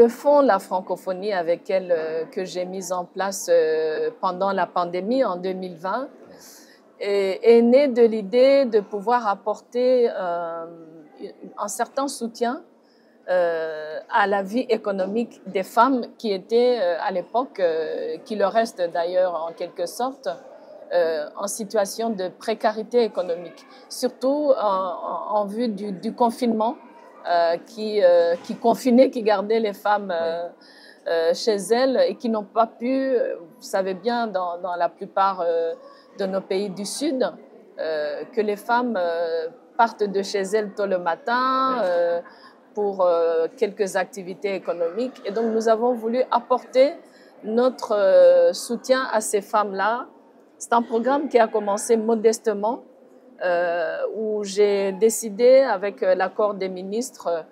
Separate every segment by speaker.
Speaker 1: Le fonds La Francophonie avec elle que j'ai mis en place pendant la pandémie en 2020 est né de l'idée de pouvoir apporter un certain soutien à la vie économique des femmes qui étaient à l'époque, qui le restent d'ailleurs en quelque sorte, en situation de précarité économique, surtout en vue du confinement qui confinait, qui gardait les femmes chez elles et qui n'ont pas pu, vous savez bien, dans la plupart de nos pays du Sud, que les femmes partent de chez elles tôt le matin pour quelques activités économiques. Et donc, nous avons voulu apporter notre soutien à ces femmes-là. C'est un programme qui a commencé modestement, où j'ai décidé, avec l'accord des ministres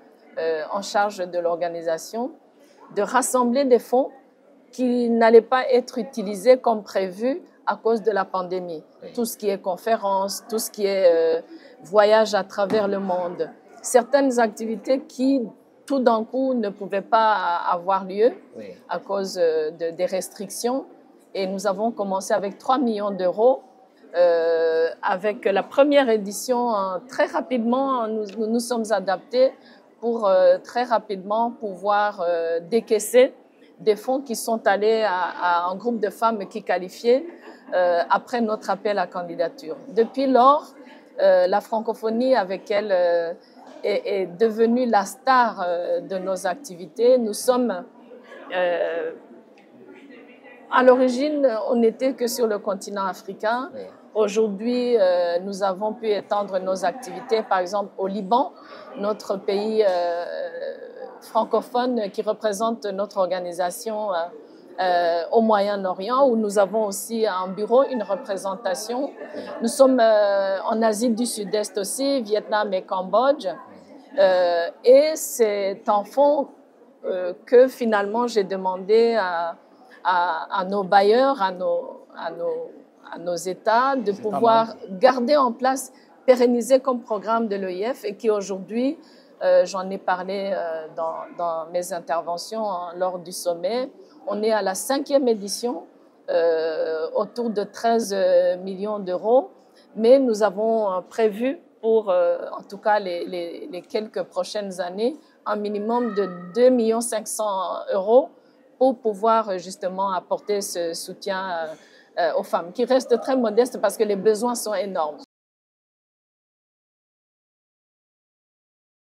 Speaker 1: en charge de l'organisation, de rassembler des fonds qui n'allaient pas être utilisés comme prévu à cause de la pandémie. Oui. Tout ce qui est conférences, tout ce qui est voyage à travers le monde. Certaines activités qui, tout d'un coup, ne pouvaient pas avoir lieu à cause des restrictions. Et nous avons commencé avec 3 millions d'euros. Avec la première édition, très rapidement, nous nous sommes adaptés pour très rapidement pouvoir décaisser des fonds qui sont allés à un groupe de femmes qui qualifiaient après notre appel à candidature. Depuis lors, la francophonie avec elle est devenue la star de nos activités. Nous sommes à l'origine, on n'était que sur le continent africain. Oui. Aujourd'hui, nous avons pu étendre nos activités, par exemple au Liban, notre pays francophone qui représente notre organisation au Moyen-Orient, où nous avons aussi un bureau, une représentation. Nous sommes en Asie du Sud-Est aussi, Vietnam et Cambodge. Et c'est un fonds que finalement j'ai demandé à nos bailleurs, à nos États, de pouvoir garder en place, pérenniser comme programme de l'OIF et qui aujourd'hui, j'en ai parlé dans mes interventions lors du sommet, on est à la 5e édition, autour de 13 millions d'euros, mais nous avons prévu pour, en tout cas, les quelques prochaines années, un minimum de 2 500 000 euros pour pouvoir justement apporter ce soutien aux femmes, qui reste très modeste parce que les besoins sont énormes.